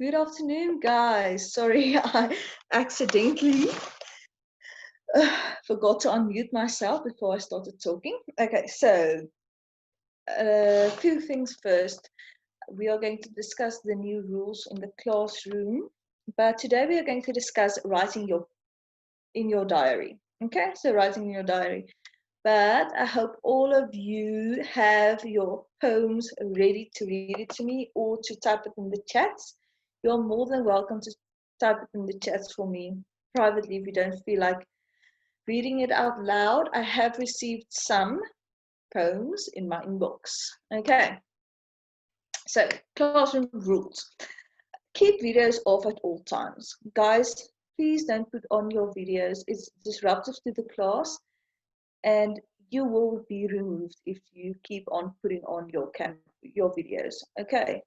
Good afternoon, guys. Sorry, I accidentally forgot to unmute myself before I started talking. Okay, so a few things first. We are going to discuss the new rules in the classroom, but today we are going to discuss writing in your diary. Okay, so writing in your diary. But I hope all of you have your poems ready to read it to me or to type it in the chats. You're more than welcome to type it in the chats for me privately if you don't feel like reading it out loud. I have received some poems in my inbox. Okay, so classroom rules. Keep videos off at all times. Guys, please don't put on your videos. It's disruptive to the class and you will be removed if you keep on putting on your videos. Okay.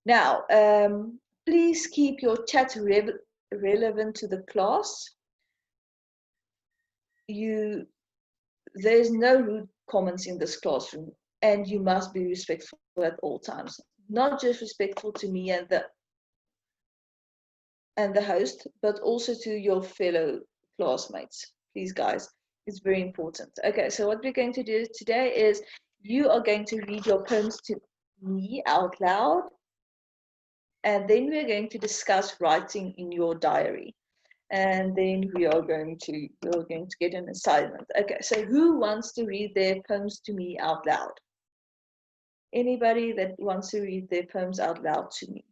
Now, please keep your chat relevant to the class. There's no rude comments in this classroom, and you must be respectful at all times. Not just respectful to me and the host, but also to your fellow classmates. Please, guys, it's very important. Okay, so what we're going to do today is you are going to read your poems to me out loud, and then we're going to discuss writing in your diary. And then you're going to get an assignment. Okay, so who wants to read their poems to me out loud? Anybody that wants to read their poems out loud to me?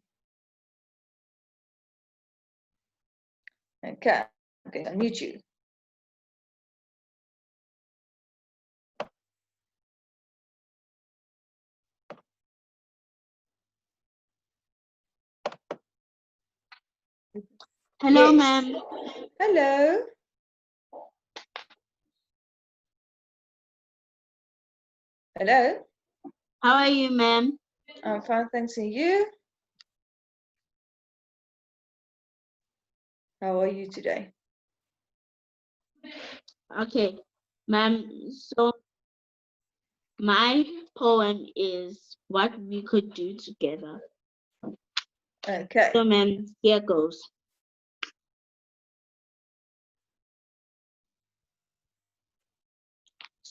Okay, I'm going to unmute you. Hello, Yes. ma'am. Hello. Hello. How are you, ma'am? I'm fine, thanks. And you? How are you today? Okay, ma'am. So my poem is what we could do together. Okay. So, ma'am, here goes.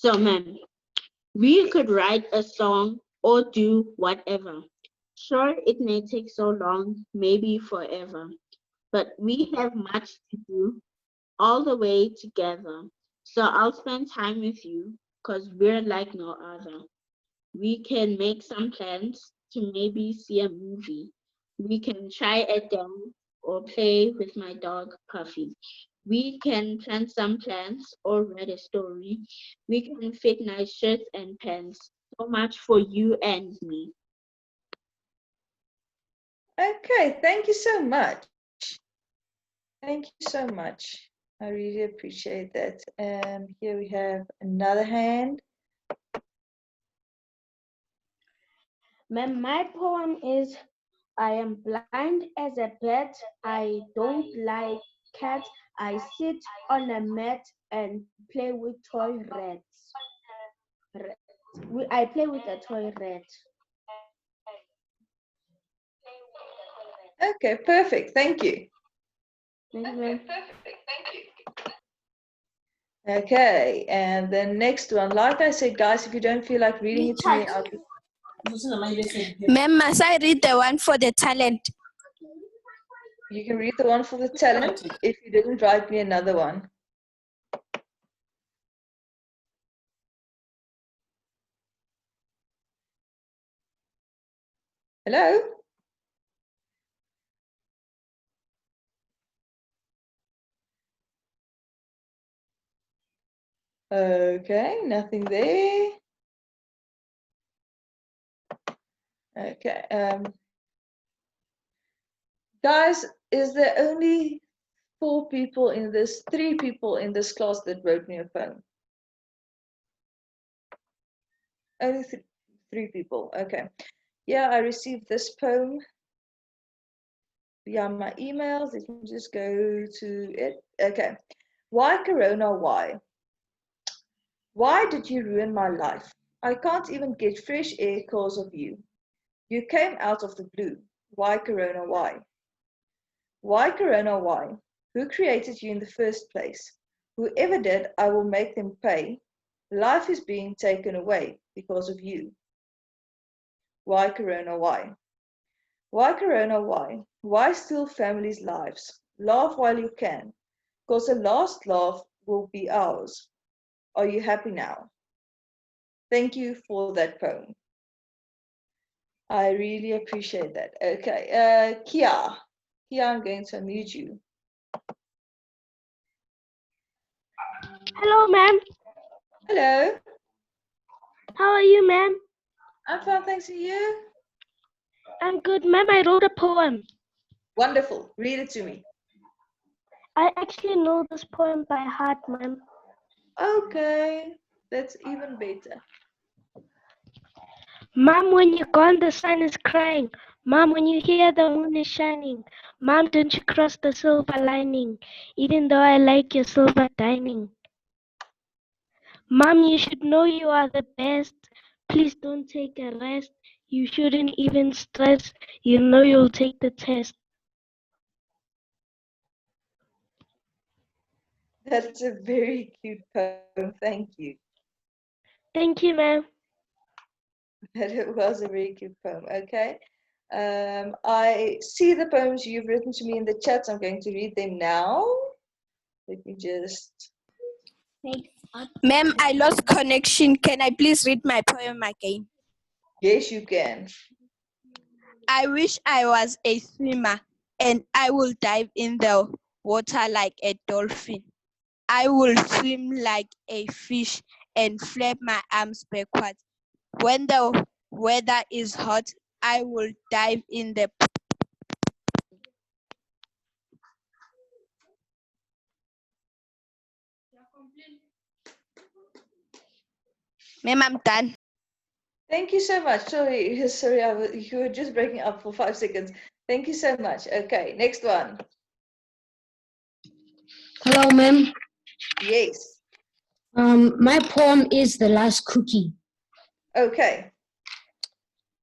So, ma'am, we could write a song or do whatever. Sure, it may take so long, maybe forever, but we have much to do all the way together. So I'll spend time with you because we're like no other. We can make some plans to maybe see a movie. We can try a dance or play with my dog Puffy. We can plan some plans or read a story. We can fit nice shirts and pants. So much for you and me. Okay, thank you so much. Thank you so much. I really appreciate that. And here we have another hand. Ma'am, my poem is I am blind as a bat. I don't like cats. I sit on a mat and play with toy rats. I play with a toy rat. Okay, perfect. Thank you. Okay, and the next one, like I said, guys, if you don't feel like reading it to me, Ma'am, must I read the one for the talent? you can read the one for the talent if you didn't write me another one. Hello? Okay, nothing there. Okay. Guys, is there only three people in this class that wrote me a poem? Only three people. Okay. Yeah, I received this poem via my emails. Let me just go to it. Okay. Why Corona? Why? Why did you ruin my life? I can't even get fresh air because of you. You came out of the blue. Why Corona, why? Why Corona, why? Who created you in the first place? Whoever did, I will make them pay. Life is being taken away because of you. Why Corona, why? Why Corona, why? Why steal families' lives? Laugh while you can, because the last laugh will be ours. Are you happy now? Thank you for that poem. I really appreciate that. Okay, Kia. Kia, I'm going to unmute you. Hello, ma'am. Hello. How are you, ma'am? I'm fine, thanks to you. I'm good, ma'am. I wrote a poem. Wonderful. Read it to me. I actually know this poem by heart, ma'am. Okay, that's even better. Mom, when you're gone, the sun is crying. Mom, when you hear the moon is shining. Mom, don't you cross the silver lining, even though I like your silver dining. Mom, you should know you are the best. Please don't take a rest. You shouldn't even stress. You know you'll take the test. That's a very cute poem. Thank you. Thank you, ma'am. That was a very cute poem. Okay. I see the poems you've written to me in the chat. So I'm going to read them now. Let me just. Ma'am, I lost connection. Can I please read my poem again? Yes, you can. I wish I was a swimmer and I will dive in the water like a dolphin. I will swim like a fish and flap my arms backwards. When the weather is hot, I will dive in the pool. Ma'am, I'm done. Thank you so much. Sorry, you were just breaking up for 5 seconds. Thank you so much. Okay, next one. Hello, ma'am. Yes. My poem is The Last Cookie. Okay.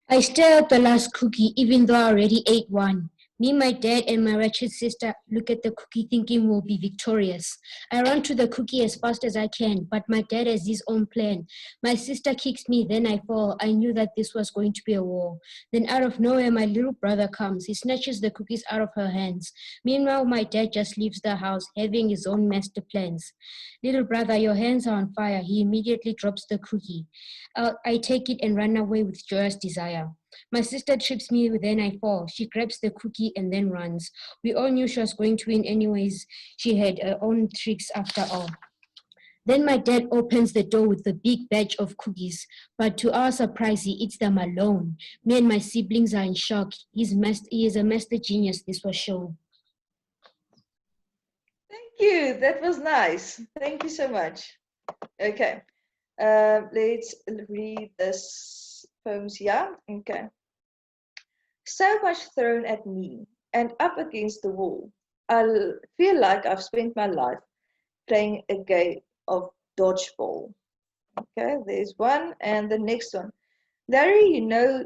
I stare at the last cookie even though I already ate one. Me, my dad, and my wretched sister look at the cookie thinking we'll be victorious. I run to the cookie as fast as I can, but my dad has his own plan. My sister kicks me, then I fall. I knew that this was going to be a war. Then out of nowhere, my little brother comes. He snatches the cookies out of her hands. Meanwhile, my dad just leaves the house, having his own master plans. Little brother, your hands are on fire. He immediately drops the cookie. I take it and run away with joyous desire. My sister trips me, then I fall. She grabs the cookie and then runs. We all knew she was going to win anyways. She had her own tricks after all. Then my dad opens the door with a big batch of cookies, but to our surprise, he eats them alone. Me and my siblings are in shock. He is a master genius, this was shown. Thank you. That was nice. Thank you so much. Okay. Let's read this poems here. Okay. So much thrown at me and up against the wall. I feel like I've spent my life playing a game of dodgeball. Okay, there's one, and the next one. Larry, you know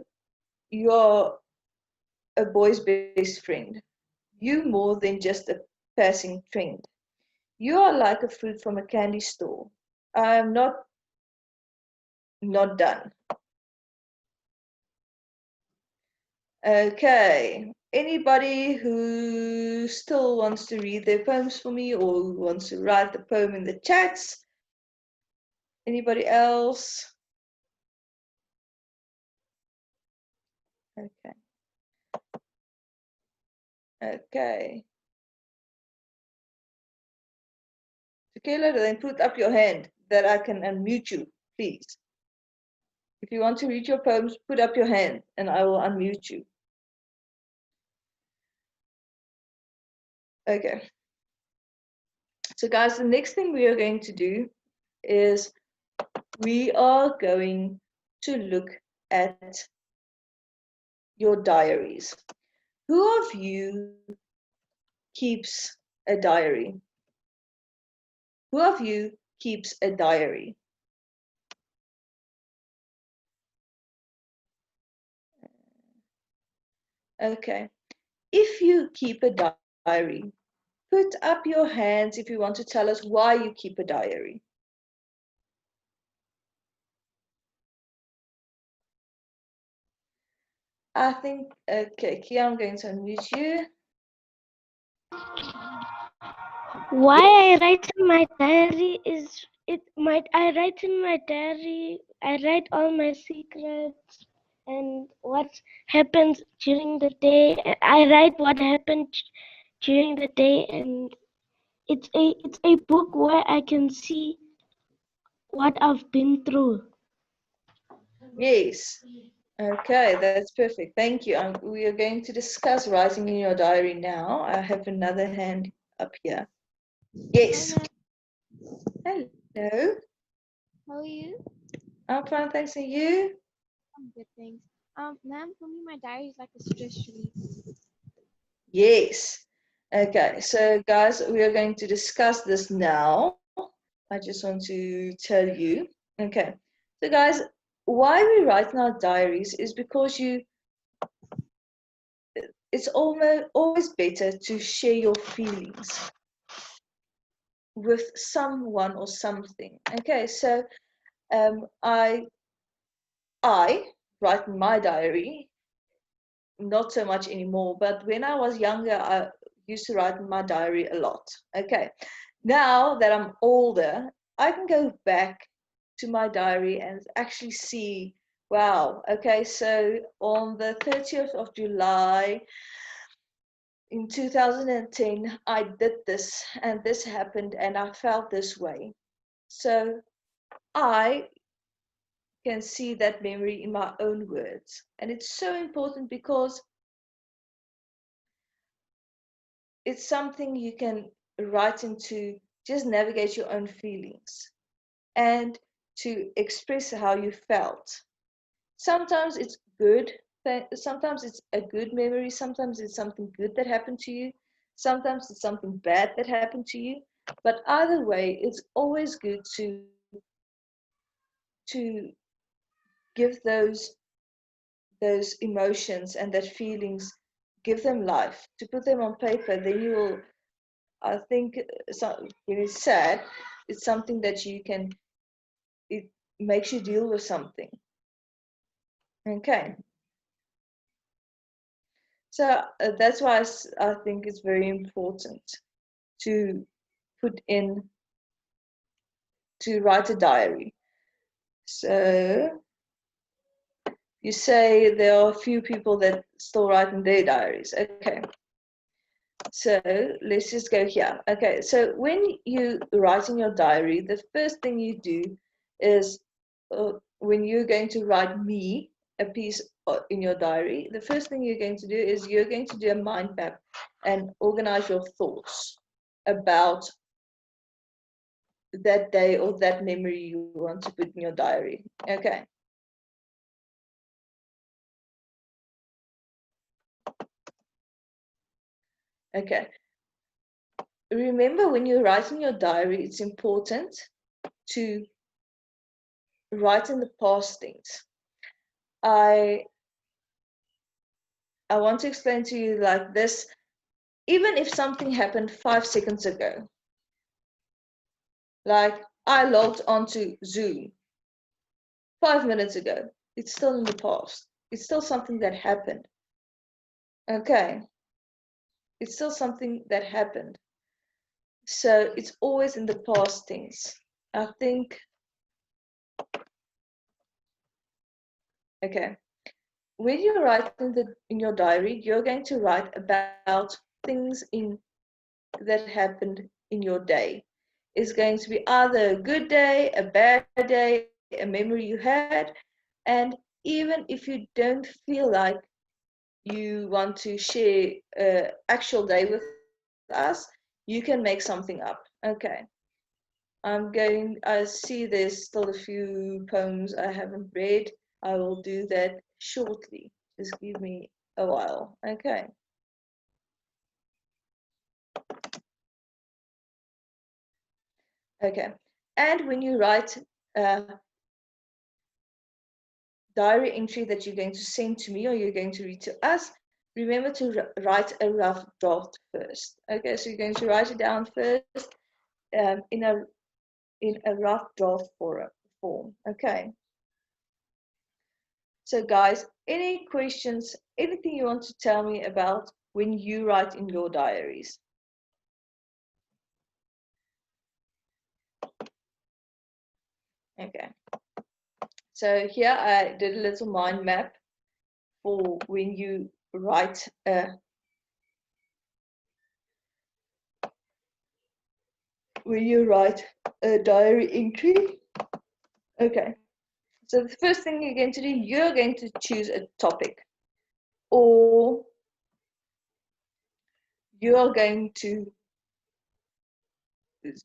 you're a boy's best friend. You more than just a passing trend. You are like a fruit from a candy store. I am not done. Okay. Anybody who still wants to read their poems for me or who wants to write the poem in the chats? Anybody else? Okay. Okay. Tequila, then put up your hand that I can unmute you, please. If you want to read your poems, put up your hand and I will unmute you. Okay. So guys, the next thing we are going to do is we are going to look at your diaries. Who of you keeps a diary? Who of you keeps a diary? Okay. If you keep a diary, put up your hands if you want to tell us why you keep a diary. I think, okay, Kia, I'm going to unmute you. Why I write in my diary is I write in my diary, I write all my secrets and what happens during the day. I write what happened during the day, and it's a book where I can see what I've been through. Yes. Okay, that's perfect. Thank you. We are going to discuss writing in your diary now. I have another hand up here. Yes. Hello. How are you? I'm fine, thanks. And you? I'm good, thanks. Ma'am, for me, my diary is like a stress relief. Yes. Okay, so guys, we are going to discuss this now. I just want to tell you. Okay, so guys, why we write in our diaries is because it's always better to share your feelings with someone or something. Okay, so I write in my diary, not so much anymore, but when I was younger, I used to write in my diary a lot. Okay, now that I'm older, I can go back to my diary and actually see, wow, okay, so on the 30th of July in 2010, I did this and this happened and I felt this way. So I can see that memory in my own words. And it's so important because it's something you can write into, just navigate your own feelings and to express how you felt. Sometimes it's good, sometimes it's a good memory, sometimes it's something good that happened to you, sometimes it's something bad that happened to you. But either way, it's always good to give those emotions and that feelings, give them life, to put them on paper. Then you will, I think, when it's sad, it's something that you can, it makes you deal with something. Okay. So that's why I think it's very important to write a diary. So you say there are a few people that still write in their diaries. Okay. So let's just go here. Okay. So when you write in your diary, the first thing you do is when you're going to write me a piece in your diary, the first thing you're going to do is you're going to do a mind map and organize your thoughts about that day or that memory you want to put in your diary. Okay. Okay. Remember, when you write in your diary, it's important to write in the past things. I want to explain to you like this. Even if something happened 5 seconds ago, like I logged onto Zoom 5 minutes ago, it's still in the past. It's still something that happened. Okay. It's still something that happened. So it's always in the past things. I think, okay. When you write in your diary, you're going to write about things that happened in your day. It's going to be either a good day, a bad day, a memory you had, and even if you don't feel like you want to share an actual day with us, you can make something up. Okay. I see there's still a few poems I haven't read. I will do that shortly. Just give me a while. Okay. Okay. And when you write a diary entry that you're going to send to me or you're going to read to us, remember to write a rough draft first. Okay, so you're going to write it down first in a rough draft form. Okay. So guys, any questions, anything you want to tell me about when you write in your diaries? Okay. So here I did a little mind map for when you write a diary entry. Okay. So the first thing you're going to do, you're going to choose a topic, or you're going to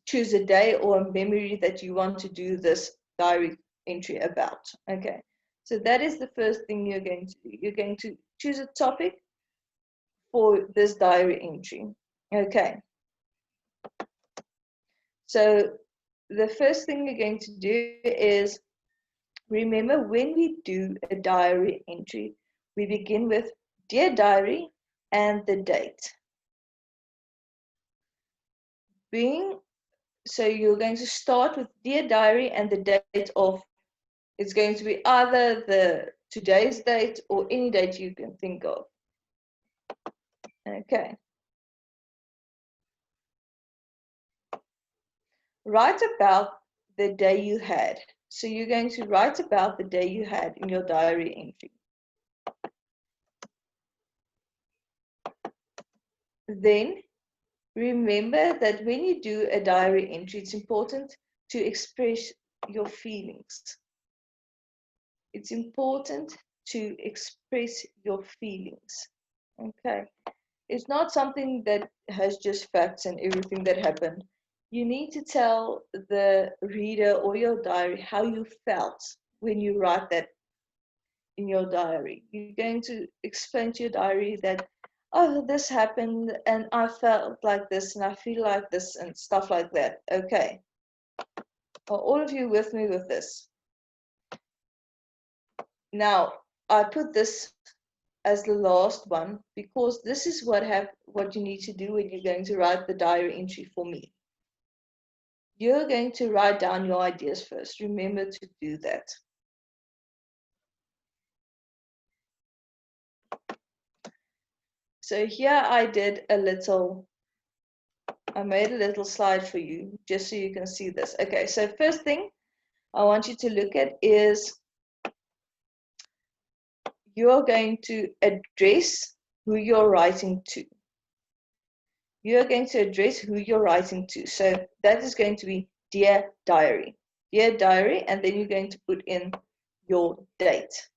choose a day or a memory that you want to do this diary entry about. Okay, so that is the first thing you're going to do. You're going to choose a topic for this diary entry. Okay, so the first thing you're going to do is remember, when we do a diary entry, we begin with Dear Diary and the date. So you're going to start with Dear Diary and the date of, it's going to be either today's date or any date you can think of. Okay. Write about the day you had. So you're going to write about the day you had in your diary entry. Then remember that when you do a diary entry, it's important to express your feelings. It's important to express your feelings. Okay. It's not something that has just facts and everything that happened. You need to tell the reader or your diary how you felt when you write that in your diary. You're going to explain to your diary that, oh, this happened and I felt like this and I feel like this and stuff like that. Okay. Are all of you with me with this? Now, I put this as the last one because this is what you need to do when you're going to write the diary entry for me. You're going to write down your ideas first. Remember to do that. So here I made a little slide for you just so you can see this. Okay, so first thing I want you to look at is you're going to address who you're writing to. You're going to address who you're writing to. So that is going to be Dear Diary. Dear Diary, and then you're going to put in your date.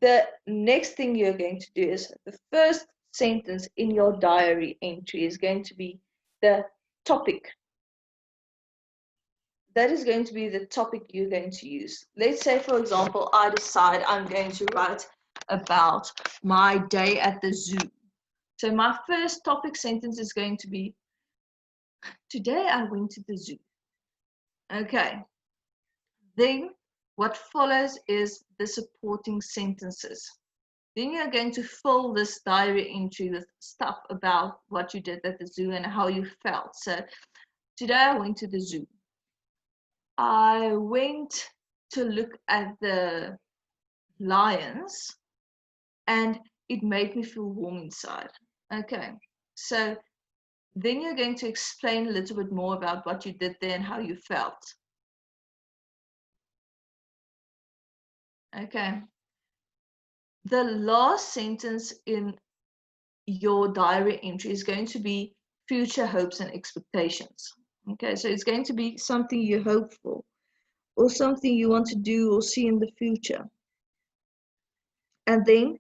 The next thing you're going to do is the first sentence in your diary entry is going to be the topic. That is going to be the topic you're going to use. Let's say, for example, I decide I'm going to write about my day at the zoo. So my first topic sentence is going to be, today I went to the zoo. Okay. Then what follows is the supporting sentences. Then you're going to fill this diary entry with stuff about what you did at the zoo and how you felt. So today I went to the zoo. I went to look at the lions and it made me feel warm inside. Okay, so then you're going to explain a little bit more about what you did there and how you felt. Okay, the last sentence in your diary entry is going to be future hopes and expectations. Okay, so it's going to be something you hope for or something you want to do or see in the future. And then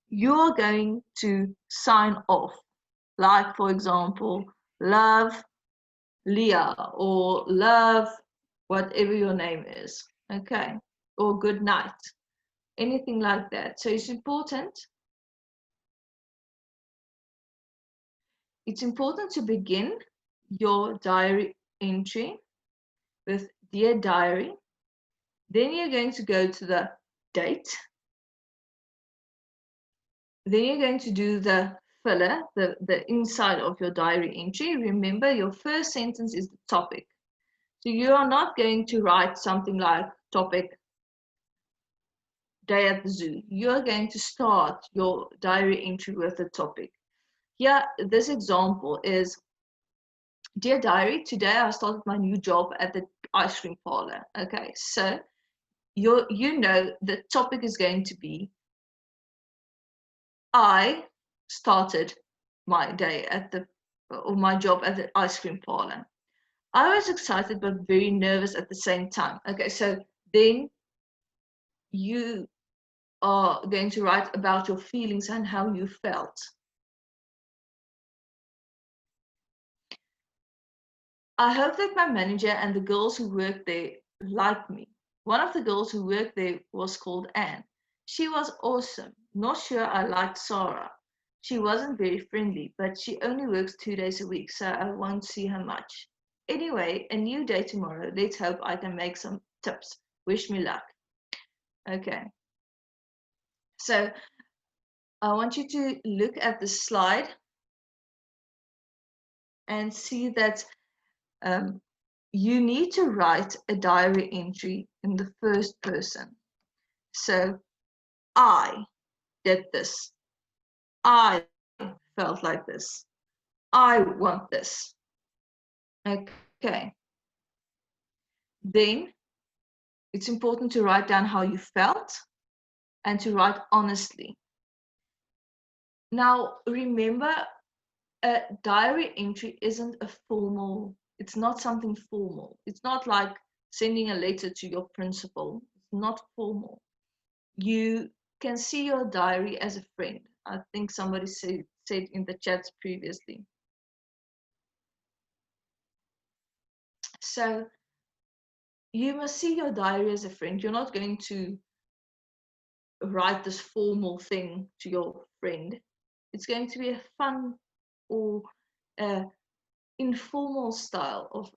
you're going to sign off. Like, for example, love Leah or love whatever your name is. Okay, or good night. Anything like that. So it's important to begin your diary entry with Dear Diary. Then you're going to go to the date. Then you're going to do the filler, the inside of your diary entry. Remember, your first sentence is the topic. So you are not going to write something like topic day at the zoo. You're going to start your diary entry with a topic. Here, this example is, dear diary, today I started my new job at the ice cream parlor. Okay, so you know the topic is going to be, I started my day or my job at the ice cream parlor. I was excited but very nervous at the same time. Okay, so then you are going to write about your feelings and how you felt. I hope that my manager and the girls who worked there liked me. One of the girls who worked there was called Anne. She was awesome. Not sure I liked Sarah. She wasn't very friendly, but she only works 2 days a week, so I won't see her much. Anyway, a new day tomorrow. Let's hope I can make some tips. Wish me luck. Okay. So I want you to look at the slide and see that you need to write a diary entry in the first person. So, I did this. I felt like this. I want this. Okay. Then it's important to write down how you felt and to write honestly. Now, remember, a diary entry isn't a formal, it's not something formal. It's not like sending a letter to your principal. It's not formal. You can see your diary as a friend. I think somebody said in the chats previously. So you must see your diary as a friend. You're not going to write this formal thing to your friend. It's going to be a fun or informal style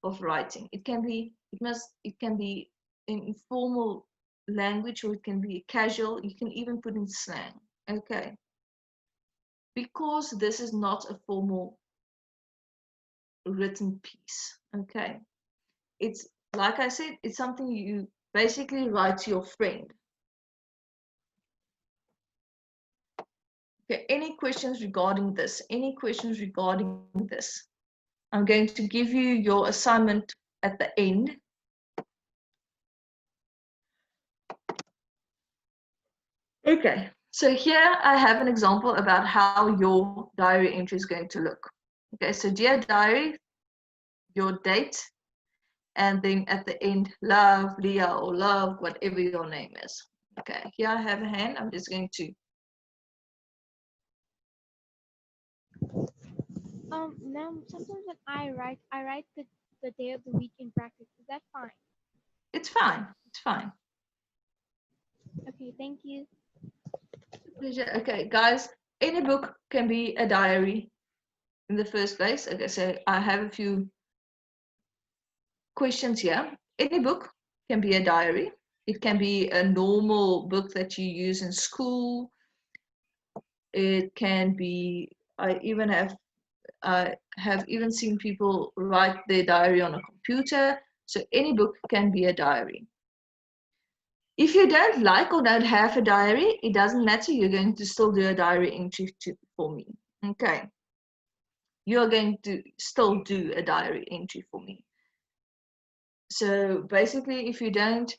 of writing. It can be in informal language, or it can be casual. You can even put in slang. Okay. Because this is not a formal written piece. Okay. It's like I said, it's something you basically write to your friend. Okay, any questions regarding this? Any questions regarding this? I'm going to give you your assignment at the end. Okay, so here I have an example about how your diary entry is going to look. Okay, so dear diary, your date, and then at the end, love, Leah, or love, whatever your name is. Okay, here I have a hand. I'm just going to. Now sometimes when I write the day of the week in brackets. Is that fine? It's fine. It's fine. Okay, thank you. Pleasure. Okay, guys, any book can be a diary in the first place. Okay, so I have a few questions here. Any book can be a diary. It can be a normal book that you use in school. It can be, I have even seen people write their diary on a computer. So any book can be a diary. If you don't like or don't have a diary, it doesn't matter. You're going to still do a diary entry for me. Okay. You're going to still do a diary entry for me. So basically, if you don't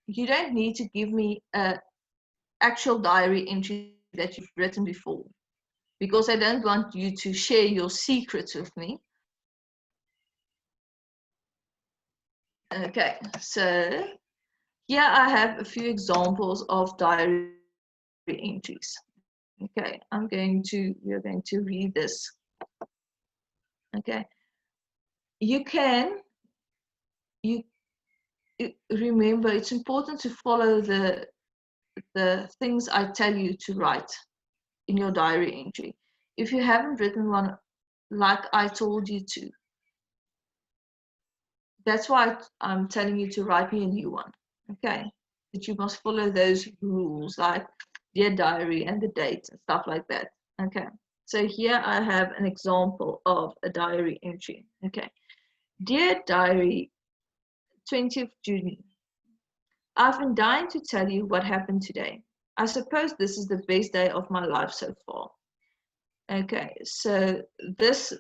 need to give me an actual diary entry that you've written before, because I don't want you to share your secrets with me. Okay, so here I have a few examples of diary entries. Okay, we're going to read this. Okay, remember, it's important to follow the things I tell you to write in your diary entry. If you haven't written one like I told you to, that's why I'm telling you to write me a new one. Okay, that you must follow those rules. Like dear diary, and the date and stuff like that. Okay, so here I have an example of a diary entry. Okay, dear diary, 20th June. I've been dying to tell you what happened today. I suppose this is the best day of my life so far. Okay, so this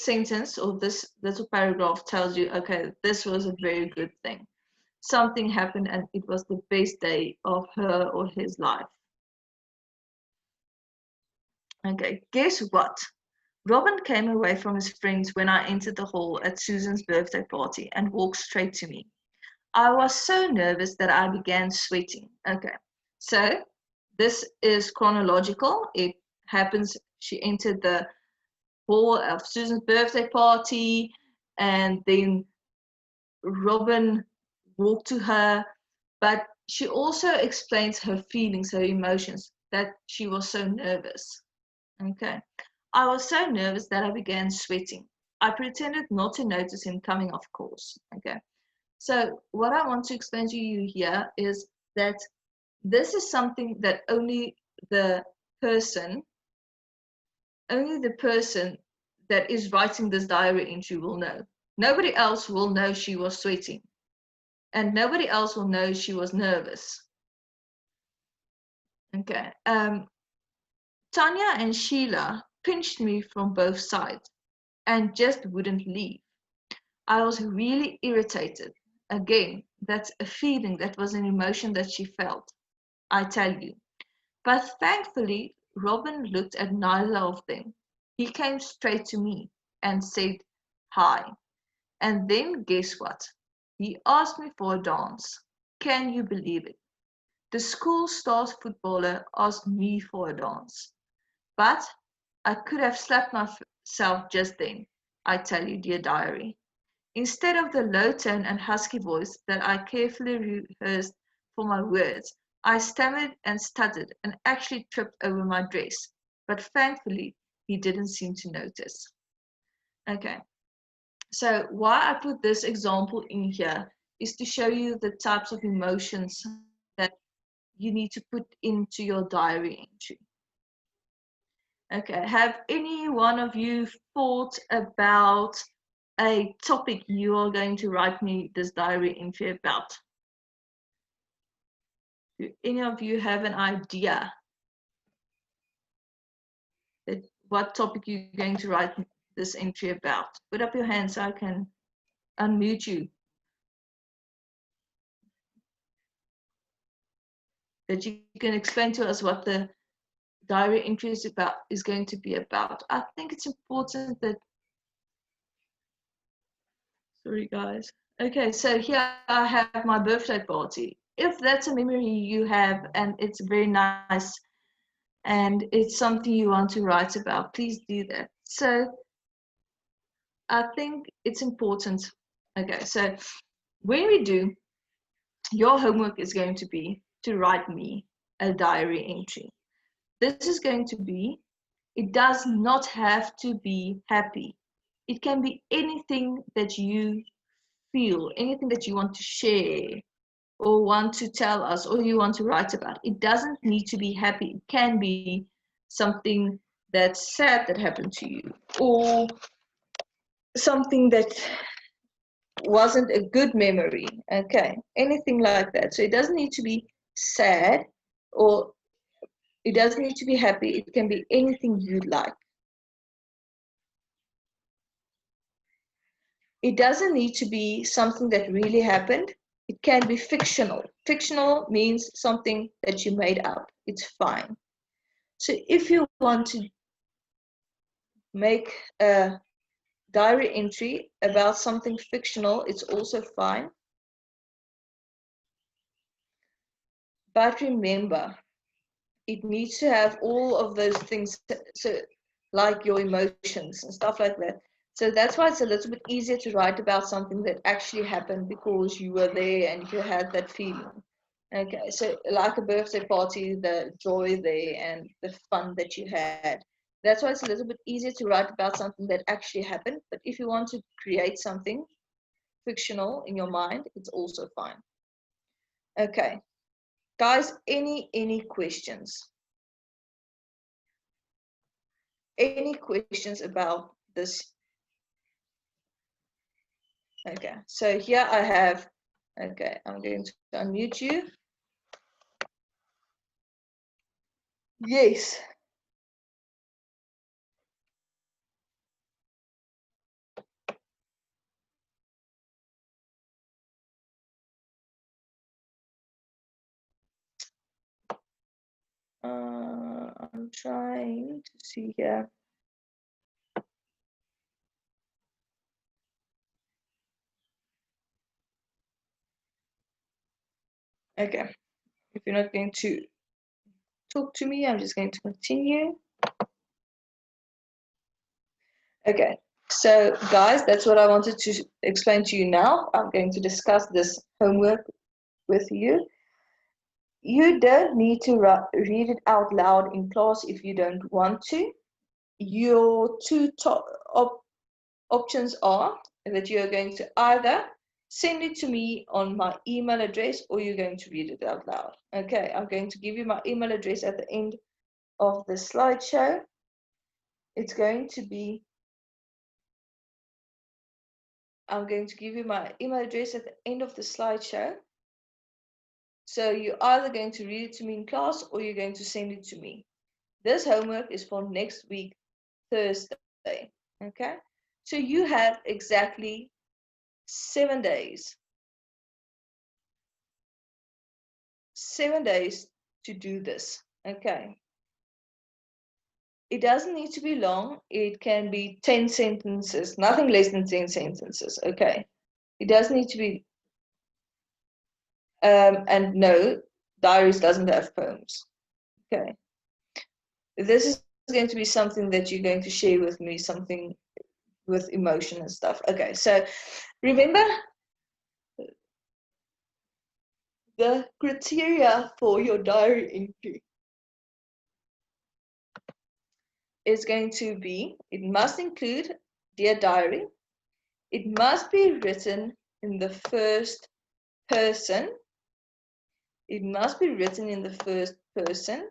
sentence or this little paragraph tells you, okay, this was a very good thing. Something happened and it was the best day of her or his life. Okay, guess what? Robin came away from his friends when I entered the hall at Susan's birthday party and walked straight to me. I was so nervous that I began sweating. Okay, so this is chronological. It happens, she entered the hall of Susan's birthday party, and then Robin walked to her, but she also explains her feelings, her emotions, that she was so nervous. Okay. I was so nervous that I began sweating. I pretended not to notice him coming, of course. Okay. So what I want to explain to you here is that this is something that only the person that is writing this diary entry will know. Nobody else will know she was sweating. And nobody else will know she was nervous. Okay. Tanya and Sheila pinched me from both sides and just wouldn't leave. I was really irritated. Again, that's a feeling, that was an emotion that she felt, I tell you. But thankfully, Robin looked at neither of them. He came straight to me and said hi. And then guess what? He asked me for a dance. Can you believe it? The school star footballer asked me for a dance. But I could have slapped myself just then, I tell you, dear diary. Instead of the low tone and husky voice that I carefully rehearsed for my words, I stammered and stuttered and actually tripped over my dress. But thankfully, he didn't seem to notice. Okay, so why I put this example in here is to show you the types of emotions that you need to put into your diary entry. Okay, have any one of you thought about a topic you are going to write me this diary entry about? Do any of you have an idea that what topic you're going to write this entry about? Put up your hand so I can unmute you. That you can explain to us what the diary entry is going to be about. I think it's important that, sorry guys. Okay, so here I have my birthday party. If that's a memory you have and it's very nice and it's something you want to write about, please do that. So I think it's important. Okay, so when we do, your homework is going to be to write me a diary entry. This is going to be, it does not have to be happy. It can be anything that you feel, anything that you want to share or want to tell us or you want to write about. It doesn't need to be happy. It can be something that's sad that happened to you or something that wasn't a good memory. Okay, anything like that. So it doesn't need to be sad or it doesn't need to be happy. It can be anything you'd like. It doesn't need to be something that really happened. It can be fictional. Fictional means something that you made up. It's fine. So if you want to make a diary entry about something fictional, it's also fine. But remember, it needs to have all of those things, so like your emotions and stuff like that. So that's why it's a little bit easier to write about something that actually happened because you were there and you had that feeling. Okay, so like a birthday party, the joy there and the fun that you had. That's why it's a little bit easier to write about something that actually happened. But if you want to create something fictional in your mind, it's also fine. Okay, Guys, any questions? Any questions about this? Okay, so here I have, okay, I'm going to unmute you. Yes. I'm trying to see here. Okay, if you're not going to talk to me, I'm just going to continue. Okay, so guys, that's what I wanted to explain to you now. I'm going to discuss this homework with you. You don't need to read it out loud in class if you don't want to. Your two top options are that you're going to either send it to me on my email address or you're going to read it out loud. Okay, I'm going to give you my email address at the end of the slideshow. It's going to be, I'm going to give you my email address at the end of the slideshow. So you're either going to read it to me in class or you're going to send it to me. This homework is for next week, Thursday. Okay, so you have exactly 7 days. 7 days to do this. Okay. It doesn't need to be long. It can be 10 sentences, nothing less than 10 sentences. Okay. It doesn't need to be, and no, diaries doesn't have poems. Okay. This is going to be something that you're going to share with me, something with emotion and stuff. Okay. So remember, the criteria for your diary entry is going to be, it must include Dear Diary. It must be written in the first person. It must be written in the first person.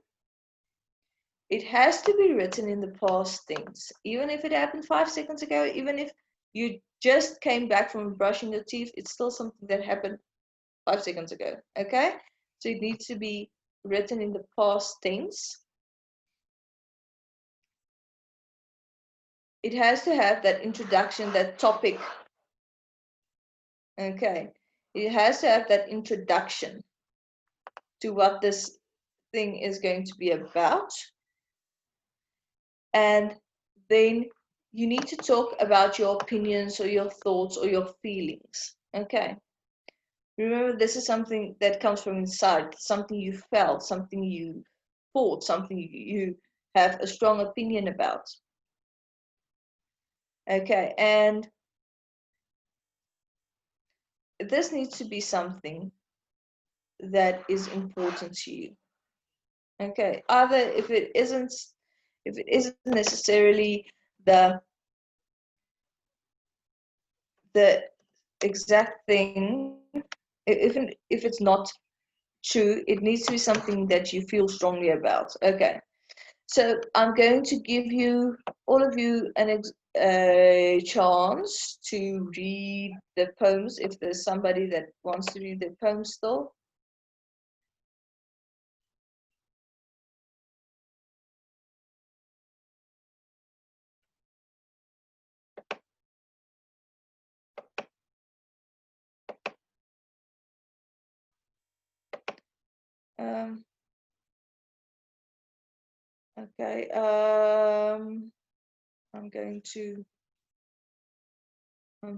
It has to be written in the past tense. Even if it happened 5 seconds ago, even if you just came back from brushing your teeth, it's still something that happened 5 seconds ago. Okay? So it needs to be written in the past tense. It has to have that introduction, that topic. Okay. It has to have that introduction to what this thing is going to be about. And then you need to talk about your opinions or your thoughts or your feelings. Okay. Remember, this is something that comes from inside, something you felt, something you thought, something you have a strong opinion about. Okay. And this needs to be something that is important to you. Okay. Either if it isn't necessarily the exact thing, even if it's not true, it needs to be something that you feel strongly about. Okay, so I'm going to give you, all of you, a chance to read the poems if there's somebody that wants to read the poems still. Okay, I'm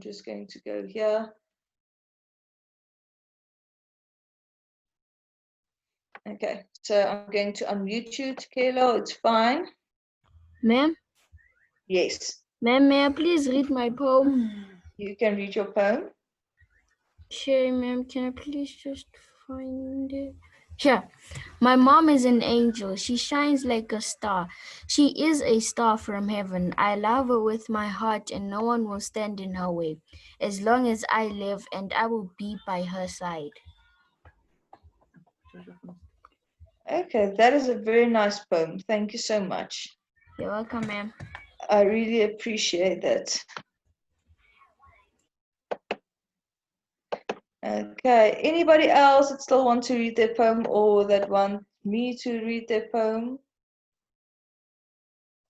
just going to go here. Okay, so I'm going to unmute you, Tekelo, it's fine. Ma'am? Yes. Ma'am, may I please read my poem? You can read your poem. Sure, ma'am. Can I please just find it? Here. My mom is an angel. She shines like a star. She is a star from heaven. I love her with my heart, and no one will stand in her way. As long as I live, and I will be by her side. Okay, that is a very nice poem. Thank you so much. You're welcome, ma'am. I really appreciate that. Okay, anybody else that still want to read their poem or that want me to read their poem?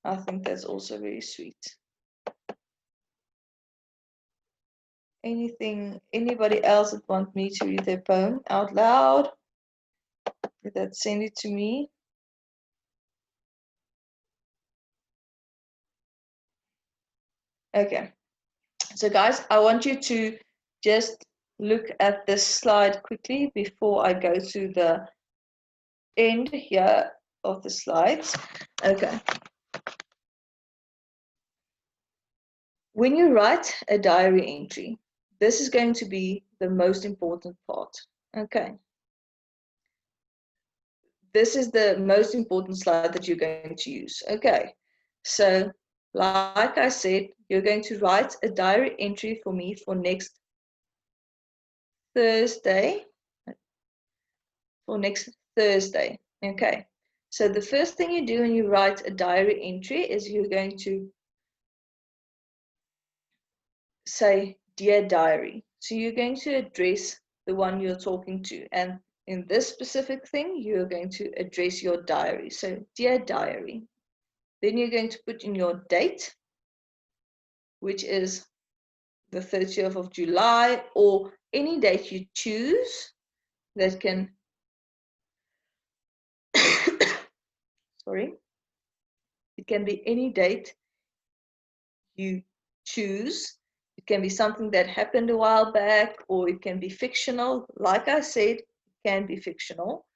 I think that's also very sweet. Anybody else that want me to read their poem out loud? That send it to me. Okay, so guys, I want you to just look at this slide quickly before I go to the end here of the slides. Okay. When you write a diary entry, this is going to be the most important part. Okay. This is the most important slide that you're going to use. Okay. So, like I said, you're going to write a diary entry for me for next Thursday. Okay. So the first thing you do when you write a diary entry is you're going to say, Dear Diary. So you're going to address the one you're talking to. And in this specific thing, you're going to address your diary. So, Dear Diary. Then you're going to put in your date, which is the 30th of July, or any date you choose that can, sorry, it can be any date you choose. It can be something that happened a while back, or it can be fictional. Like I said, it can be fictional.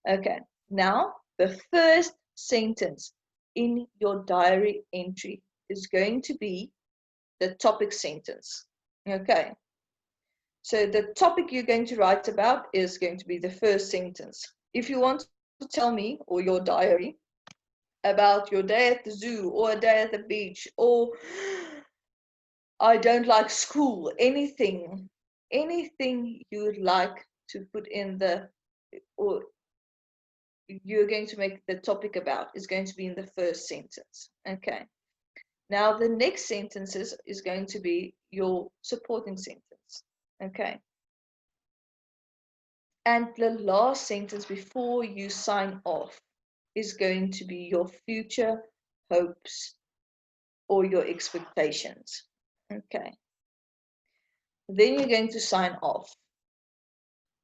Okay, now the first sentence in your diary entry is going to be the topic sentence. Okay, so the topic you're going to write about is going to be the first sentence. If you want to tell me, or your diary, about your day at the zoo, or a day at the beach, or I don't like school, anything you would like to put in the, or you're going to make the topic about, is going to be in the first sentence. Okay. Now the next sentences is going to be your supporting sentence. Okay. And the last sentence before you sign off is going to be your future hopes or your expectations. Okay. Then you're going to sign off,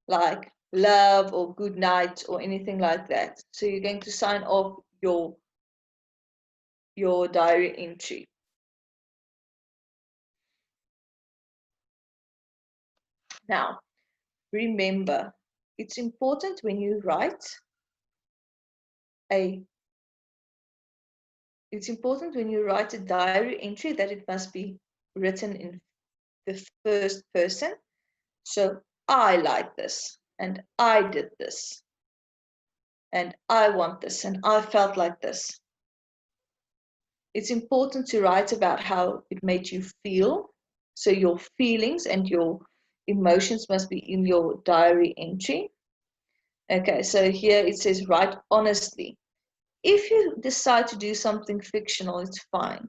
like love or good night or anything like that. So you're going to sign off your diary entry. Now, remember, it's important when you write a diary entry that it must be written in the first person. So I like this, and I did this, and I want this, and I felt like this. It's important to write about how it made you feel. So your feelings and your emotions must be in your diary entry. Okay, so here it says write honestly. If you decide to do something fictional, it's fine.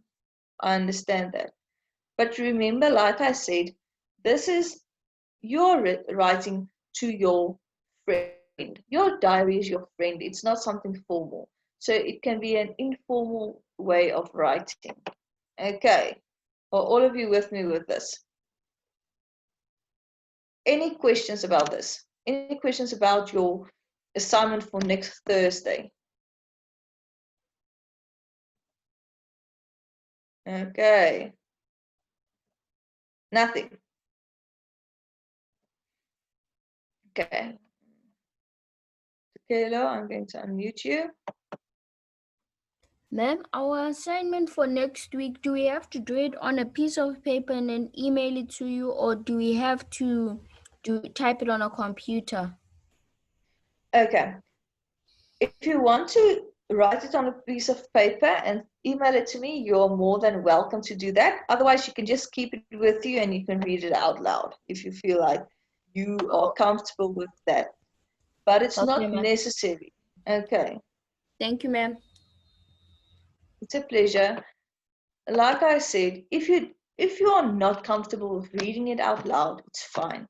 I understand that. But remember, like I said, this is your writing to your friend. Your diary is your friend. It's not something formal. So it can be an informal way of writing. Okay. Are all of you with me with this? Any questions about this? Any questions about your assignment for next Thursday? Okay. Nothing. Okay. Kayla, I'm going to unmute you. Ma'am, our assignment for next week, do we have to do it on a piece of paper and then email it to you, or do we have to type it on a computer? Okay. If you want to write it on a piece of paper and email it to me, you're more than welcome to do that. Otherwise, you can just keep it with you and you can read it out loud if you feel like you are comfortable with that. But it's Okay, not ma'am. necessary. Okay, Thank you, ma'am. it's a pleasure. Like I said, if you are not comfortable with reading it out loud, it's fine.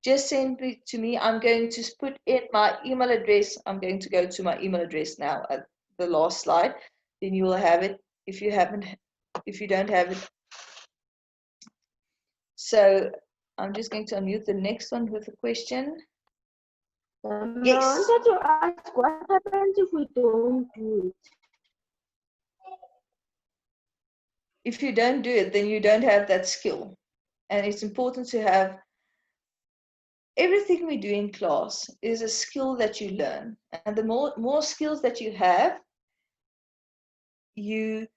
Just send it to me. I'm going to put in my email address. I'm going to go to my email address now at the last slide. Then you will have it if you don't have it. So I'm just going to unmute the next one with a question. Yes. I wanted to ask, what happens if we don't do it? If you don't do it, then you don't have that skill. And it's important to have everything we do in class is a skill that you learn. And the more skills that you have, you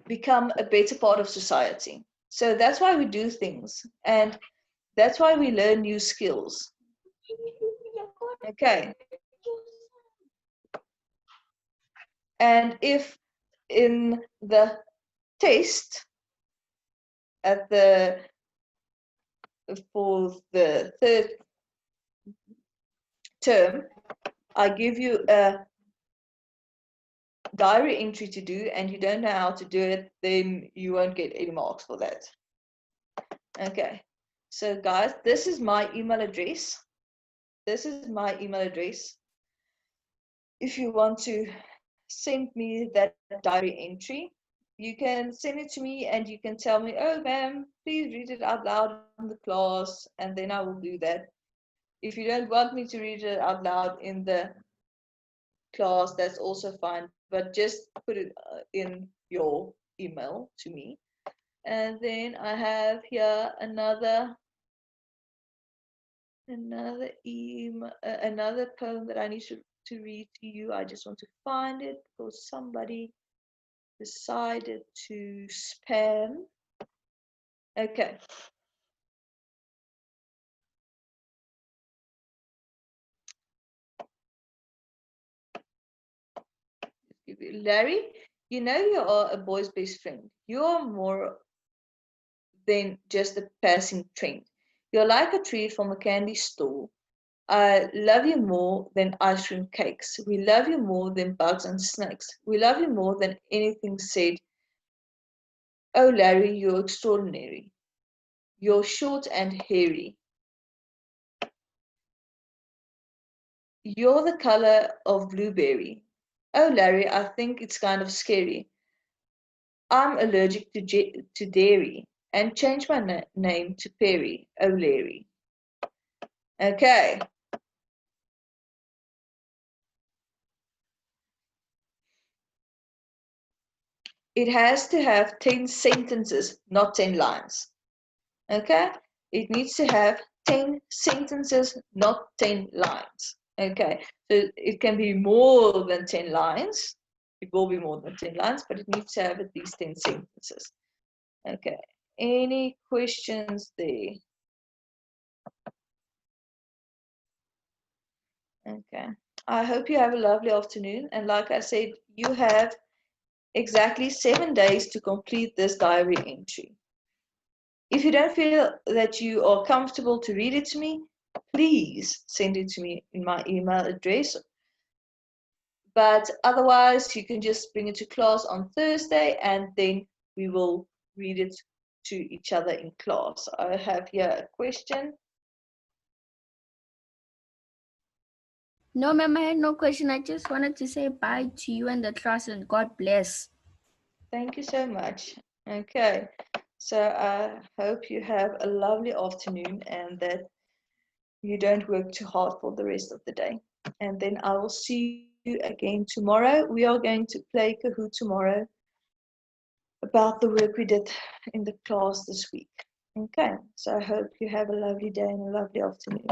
become a better part of society. So that's why we do things. And that's why we learn new skills. Okay. And if in the test for the third term, I give you a diary entry to do and you don't know how to do it, then you won't get any marks for that. Okay, so guys, this is my email address. This is my email address. If you want to send me that diary entry, you can send it to me and you can tell me, oh ma'am, please read it out loud in the class, and then I will do that. If you don't want me to read it out loud in the class, that's also fine, but just put it in your email to me. And then I have here another email, another poem that I need to read to you. I just want to find it because somebody decided to spam. Okay. Larry, you know you are a boy's best friend. You are more than just a passing trend. You're like a treat from a candy store. I love you more than ice cream cakes. We love you more than bugs and snakes. We love you more than anything said. Oh, Larry, you're extraordinary. You're short and hairy. You're the color of blueberry. Oh, Larry, I think it's kind of scary. I'm allergic to dairy and change my name to Perry. Oh, Larry. Okay. It has to have 10 sentences, not 10 lines. Okay? It needs to have 10 sentences, not 10 lines. Okay? So it can be more than 10 lines. It will be more than 10 lines, but it needs to have at least 10 sentences. Okay. Any questions there? Okay. I hope you have a lovely afternoon. And like I said, you have exactly 7 days to complete this diary entry. If you don't feel that you are comfortable to read it to me, please send it to me in my email address. But otherwise, you can just bring it to class on Thursday and then we will read it to each other in class. I have here a question. No, ma'am, I had no question. I just wanted to say bye to you and the class and God bless. Thank you so much. Okay, so I hope you have a lovely afternoon and that you don't work too hard for the rest of the day. And then I will see you again tomorrow. We are going to play Kahoot tomorrow about the work we did in the class this week. Okay, so I hope you have a lovely day and a lovely afternoon.